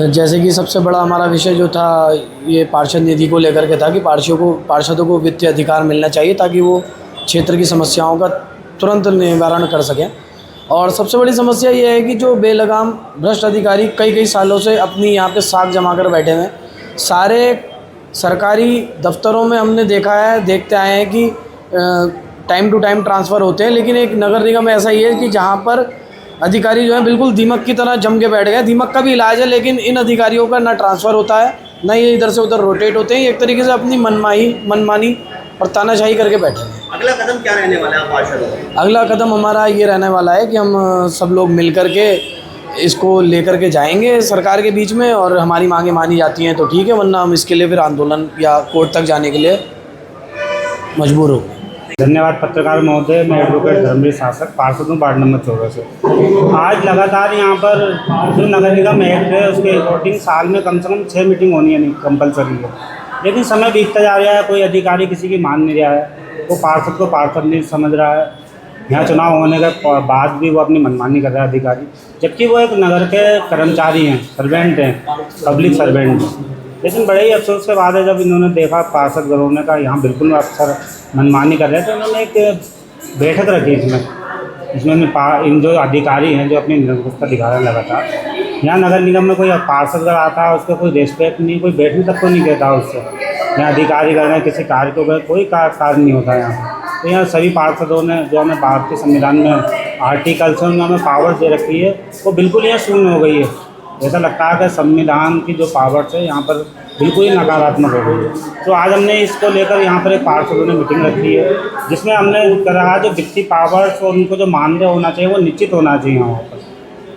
जैसे कि सबसे बड़ा हमारा विषय जो था ये पार्षद निधि को लेकर के था कि पार्षदों को वित्तीय अधिकार मिलना चाहिए ताकि वो क्षेत्र की समस्याओं का तुरंत निवारण कर सकें। और सबसे बड़ी समस्या ये है कि जो बेलगाम भ्रष्ट अधिकारी कई सालों से अपनी यहाँ पे साख जमा कर बैठे हुए हैं। सारे सरकारी दफ्तरों में हमने देखते आए हैं कि टाइम टू टाइम ट्रांसफ़र होते हैं, लेकिन एक नगर निगम ऐसा ही है कि जहाँ पर अधिकारी जो है बिल्कुल दीमक की तरह जम के बैठ गए। दीमक का भी इलाज है, लेकिन इन अधिकारियों का ना ट्रांसफ़र होता है, ना ये इधर से उधर रोटेट होते हैं। एक तरीके से अपनी मनमानी और तानाशाही करके बैठे हैं। अगला कदम क्या रहने वाला है पार्षदों का? अगला कदम हमारा ये रहने वाला है कि हम सब लोग मिल कर के इसको लेकर के जाएंगे सरकार के बीच में, और हमारी मांगें मानी जाती हैं तो ठीक है, वरना हम इसके लिए फिर आंदोलन या कोर्ट तक जाने के लिए मजबूर हो। धन्यवाद पत्रकार महोदय। मैं एडवोकेट धर्मवीर शासक पार्षद हूँ वार्ड नंबर 14 से। आज लगातार यहाँ पर जो नगर निगम एक्ट है उसके अकॉर्डिंग साल में कम से कम 6 मीटिंग होनी है, नहीं कंपलसरी है, लेकिन समय बीतता जा रहा है, कोई अधिकारी किसी की मान नहीं रहा है, वो पार्षद को पार्षद नहीं समझ रहा है। यहाँ चुनाव होने के बाद भी वो अपनी मनमानी कर रहा है अधिकारी, जबकि वो एक नगर के कर्मचारी हैं, सर्वेंट हैं, पब्लिक सर्वेंट हैं। लेकिन बड़े ही अफसोस के बाद है जब इन्होंने देखा पार्षद घरों का यहाँ बिल्कुल अफसर मनमानी कर रहे हैं, तो इन्होंने एक बैठक रखी इसमें इन जो अधिकारी हैं जो अपनी निरंकुशता दिखा रहे हैं लगातार। यहाँ नगर निगम में कोई पार्षद अगर आता है उसका कोई रेस्पेक्ट नहीं, कोई बैठने तक को नहीं कहता उससे। यहाँ अधिकारी कर रहे हैं, किसी कार्य को कोई कार्य नहीं होता यहाँ। तो यहाँ सभी पार्षदों ने जो हमें भारतीय संविधान में आर्टिकल्स हैं उनमें हमें पावर दे रखी है, वो बिल्कुल यहाँ शून्य हो गई है। ऐसा लगता है कि संविधान की जो पावर्स है यहाँ पर बिल्कुल ही नकारात्मक हो गई है। तो आज हमने इसको लेकर यहाँ पर एक पार्षदों ने मीटिंग रखी है, जिसमें हमने कहा जो वित्तीय पावर्स और उनको जो मानदेय होना चाहिए वो निश्चित होना चाहिए वहाँ पर।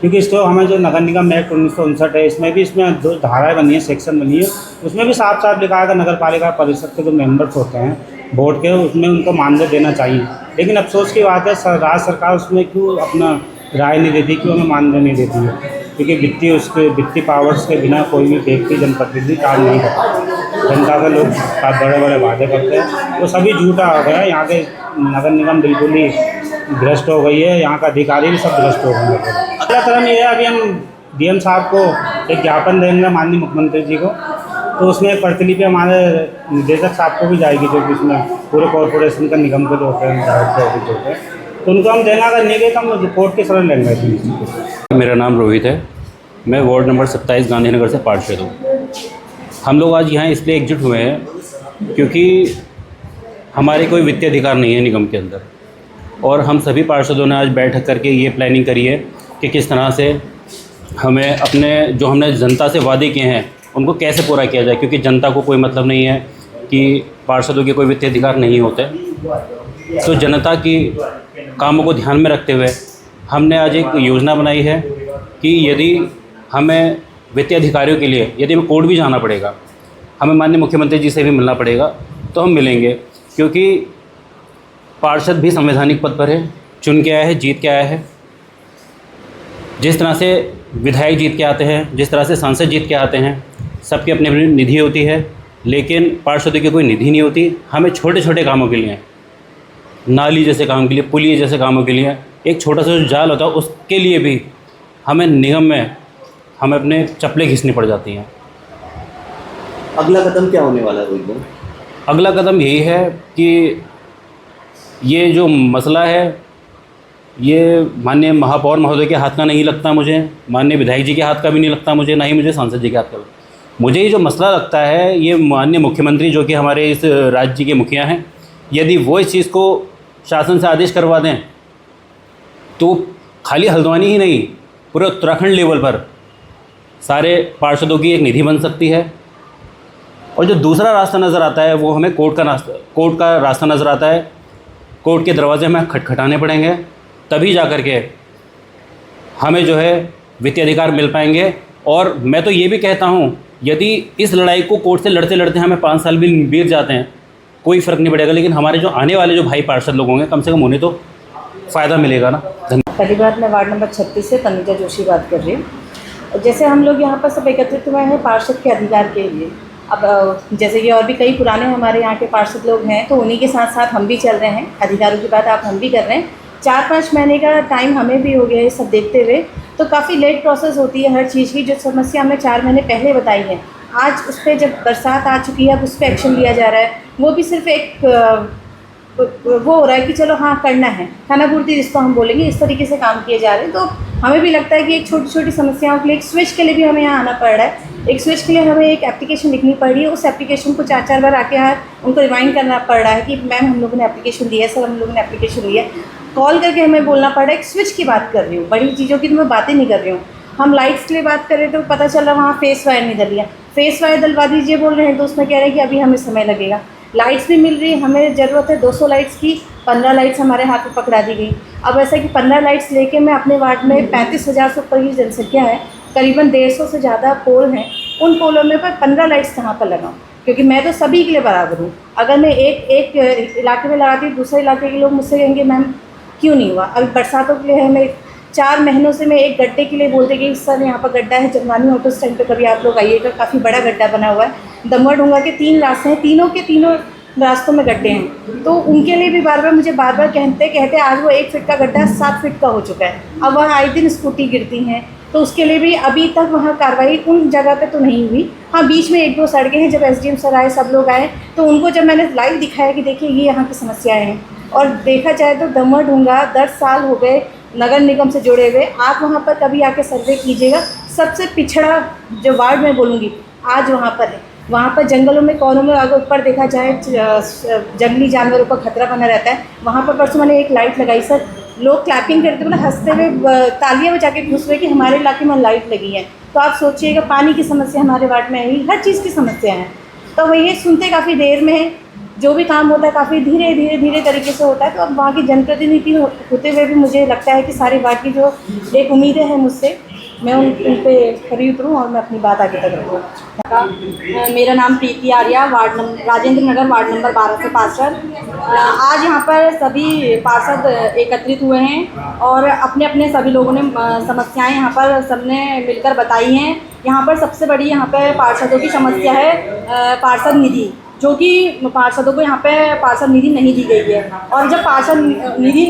क्योंकि इसको हमें जो नगर निगम एक्ट 1959 है इसमें जो धाराएँ बनी है, सेक्शन बनी है, उसमें भी साफ साफ लिखा है कि नगर पालिका परिषद के जो मेंबर्स होते हैं बोर्ड के, उसमें उनको मानदेय देना चाहिए। लेकिन अफसोस की बात है राज्य सरकार उसमें क्यों अपना राय नहीं देती, क्यों हमें मानदेय नहीं देती है। क्योंकि वित्तीय पावर्स के बिना कोई भी व्यक्ति जनप्रतिनिधि काम नहीं करता। जनता के लोग बड़े बड़े वादे करते हैं, वो सभी झूठा हो गया। यहाँ के नगर निगम बिल्कुल ही भ्रष्ट हो गई है, यहाँ का अधिकारी भी सब भ्रष्ट हो गए हैं। अगला कदम ये है, अभी हम डीएम साहब को एक ज्ञापन देंगे माननीय मुख्यमंत्री जी को, तो उसमें एक प्रतिलिपि हमारे निदेशक साहब को भी जाएगी, जो कि इसमें पूरे कॉरपोरेशन का निगम के जो होते हैं डायरेक्टर ऑफिस होते हैं, तो उनको हम देना अगर नहीं गए तो हम रिपोर्ट के शरण लेंगे। मेरा नाम रोहित है, मैं वार्ड नंबर 27 गांधीनगर से पार्षद हूँ। हम लोग आज यहाँ इसलिए एकजुट हुए हैं क्योंकि हमारे कोई वित्तीय अधिकार नहीं है निगम के अंदर, और हम सभी पार्षदों ने आज बैठक करके ये प्लानिंग करी है कि किस तरह से हमें अपने जो हमने जनता से वादे किए हैं उनको कैसे पूरा किया जाए। क्योंकि जनता को कोई मतलब नहीं है कि पार्षदों के कोई वित्तीय अधिकार नहीं होते, तो जनता की कामों को ध्यान में रखते हुए हमने आज एक योजना बनाई है कि यदि हमें वित्तीय अधिकारियों के लिए यदि हमें कोर्ट भी जाना पड़ेगा, हमें माननीय मुख्यमंत्री जी से भी मिलना पड़ेगा, तो हम मिलेंगे। क्योंकि पार्षद भी संवैधानिक पद पर है, चुन के आया है, जीत के आया है। जिस तरह से विधायक जीत के आते हैं, जिस तरह से सांसद जीत के आते हैं, सबकी अपनी अपनी निधि होती है, लेकिन पार्षदों की कोई निधि नहीं होती। हमें छोटे छोटे कामों के लिए, नाली जैसे काम के लिए, पुलिया जैसे कामों के लिए, एक छोटा सा जो जाल होता है उसके लिए भी हमें निगम में हमें अपने चप्पलें घिसनी पड़ जाती हैं। अगला कदम क्या होने वाला है रोहित भाई? अगला कदम यही है कि ये जो मसला है ये माननीय महापौर महोदय के हाथ का नहीं लगता मुझे, माननीय विधायक जी के हाथ का भी नहीं लगता मुझे, ना ही मुझे सांसद जी के हाथ का। मुझे ये जो मसला लगता है ये माननीय मुख्यमंत्री जो कि हमारे इस राज्य के मुखिया हैं, यदि वो इस चीज़ को शासन से आदेश करवा दें तो खाली हल्द्वानी ही नहीं, पूरे उत्तराखंड लेवल पर सारे पार्षदों की एक निधि बन सकती है। और जो दूसरा रास्ता नज़र आता है वो हमें कोर्ट का रास्ता नज़र आता है। कोर्ट के दरवाजे हमें खटखटाने पड़ेंगे, तभी जा कर के हमें जो है वित्तीय अधिकार मिल पाएंगे। और मैं तो ये भी कहता हूँ, यदि इस लड़ाई को कोर्ट से लड़ते लड़ते हमें 5 साल भी बीत जाते हैं कोई फ़र्क नहीं पड़ेगा, लेकिन हमारे जो आने वाले जो भाई पार्षद लोग होंगे कम से कम उन्हें तो फ़ायदा मिलेगा ना। धन्यवाद। पहली बात, मैं वार्ड नंबर 36 से तनुजा जोशी बात कर रही हूँ। जैसे हम लोग यहाँ पर सब एकत्रित हुए हैं पार्षद के अधिकार के लिए। अब जैसे कि और भी कई पुराने हमारे यहाँ के पार्षद लोग हैं, तो उन्हीं के साथ साथ हम भी चल रहे हैं। अधिकारों की बात आप हम भी कर रहे हैं। 4-5 महीने का टाइम हमें भी हो गया है सब देखते हुए। तो काफ़ी लेट प्रोसेस होती है हर चीज़ की। जो समस्या हमने 4 महीने पहले बताई है, आज उस पर जब बरसात आ चुकी है, अब उस पर एक्शन लिया जा रहा है। वो भी सिर्फ एक वो हो रहा है कि चलो हाँ करना है, खानापूर्ति जिसको हम बोलेंगे, इस तरीके से काम किए जा रहे हैं। तो हमें भी लगता है कि एक छोटी छोटी समस्याओं के लिए, एक स्विच के लिए भी हमें यहाँ आना पड़ रहा है। एक स्विच के लिए हमें एक एप्लीकेशन लिखनी पड़ रही है, उस एप्लीकेशन को 4-4 बार आके यहाँ उनको रिमाइंड करना पड़ रहा है कि मैम हम लोगों ने एप्लीकेशन दिया है, सर हम लोगों ने एप्लीकेशन लिया है। कॉल करके हमें बोलना पड़ रहा है। एक स्विच की बात कर रही हूँ, बड़ी चीज़ों की तो मैं बातें नहीं कर रही हूँ। हम लाइट्स के लिए बात कर रहे थे तो पता चला वहाँ फेस वायर नहीं डली है, फेस वायर डलवा दीजिए बोल रहे हैं, तो उसमें कह रहे हैं कि अभी हमें समय लगेगा। लाइट्स भी मिल रही है, हमें ज़रूरत है 200 लाइट्स की, 15 लाइट्स हमारे हाथ में पकड़ा दी गई। अब ऐसा कि 15 लाइट्स लेके मैं अपने वार्ड में 35,000 से ऊपर की जनसंख्या है, करीबन 150 से ज़्यादा पोल हैं, उन पोलों में पर 15 लाइट्स कहाँ पर लगाऊँ? क्योंकि मैं तो सभी के लिए बराबर हूँ। अगर मैं एक इलाके में लगाती हूँ, दूसरे इलाके के लोग मुझसे कहेंगे मैम क्यों नहीं हुआ? अभी बरसातों के लिए है, मैं 4 महीनों से मैं एक गड्ढे के लिए बोलते कि सर यहाँ पर गड्ढा है, जर्मानी ऑटो स्टैंड पे कभी आप लोग आइएगा, काफ़ी बड़ा गड्ढा बना हुआ है। दमवा ढूंगा के 3 रास्ते हैं, तीनों के तीनों रास्तों में गड्ढे हैं। तो उनके लिए भी बार बार मुझे बार कहते आज वो 1 फीट का गड्ढा 7 फीट का हो चुका है। अब वहाँ आए दिन स्कूटी गिरती हैं, तो उसके लिए भी अभी तक वहाँ कार्रवाई उन जगह पे तो नहीं हुई। हाँ, बीच में 1-2 सड़कें हैं, जब एसडीएम सर आए, सब लोग आए, तो उनको जब मैंने लाइव दिखाया कि देखिए ये यहाँ की समस्याएं हैं। और देखा जाए तो दमवा ढूंगा 10 साल हो गए नगर निगम से जुड़े हुए। आप वहाँ पर कभी आके सर्वे कीजिएगा, सबसे पिछड़ा जो वार्ड में बोलूँगी आज वहाँ पर है। वहाँ पर जंगलों में, कोनों में, अगर ऊपर देखा जाए जंगली जानवरों का खतरा बना रहता है। वहाँ पर परसों मैंने एक लाइट लगाई सर, लोग क्लैपिंग करते मतलब हंसते हुए तालियां बजा के घुस रहे कि हमारे इलाके में लाइट लगी है। तो आप सोचिएगा, पानी की समस्या हमारे वार्ड में आई, हर चीज़ की समस्या है। तो वही सुनते काफ़ी देर में है, जो भी काम होता है काफ़ी धीरे तरीके से होता है। तो अब वहाँ की जनप्रतिनिधि होते हुए भी मुझे लगता है कि सारी वार्ड की जो एक उम्मीदें हैं मुझसे, मैं उन पे खरी उतरूँ और मैं अपनी बात आगे तक रखूँ। मेरा नाम प्रीति आर्या, राजेंद्र नगर, वार्ड नंबर 12 से पार्षद। आज यहाँ पर सभी पार्षद एकत्रित हुए हैं और अपने अपने सभी लोगों ने समस्याएं यहाँ पर सबने मिलकर बताई हैं। यहाँ पर सबसे बड़ी यहाँ पर पार्षदों की समस्या है पार्षद निधि, जो कि पार्षदों को यहाँ पे पार्षद निधि नहीं दी गई है। और जब पार्षद निधि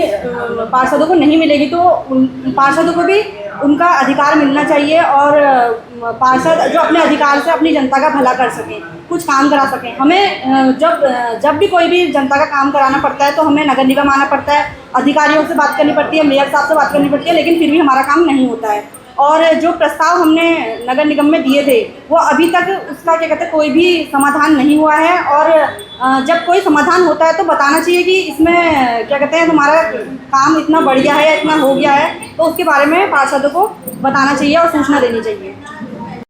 पार्षदों को नहीं मिलेगी तो पार्षदों को भी उनका अधिकार मिलना चाहिए और पार्षद जो अपने अधिकार से अपनी जनता का भला कर सकें, कुछ काम करा सकें। हमें जब भी कोई भी जनता का काम कराना पड़ता है तो हमें नगर निगम आना पड़ता है, अधिकारियों से बात करनी पड़ती है, मेयर साहब से बात करनी पड़ती है, लेकिन फिर भी हमारा काम नहीं होता है। और जो प्रस्ताव हमने नगर निगम में दिए थे वो अभी तक उसका क्या कहते हैं कोई भी समाधान नहीं हुआ है। और जब कोई समाधान होता है तो बताना चाहिए कि इसमें क्या कहते हैं तुम्हारा काम इतना बढ़ गया है या इतना हो गया है, तो उसके बारे में पार्षदों को बताना चाहिए और सूचना देनी चाहिए।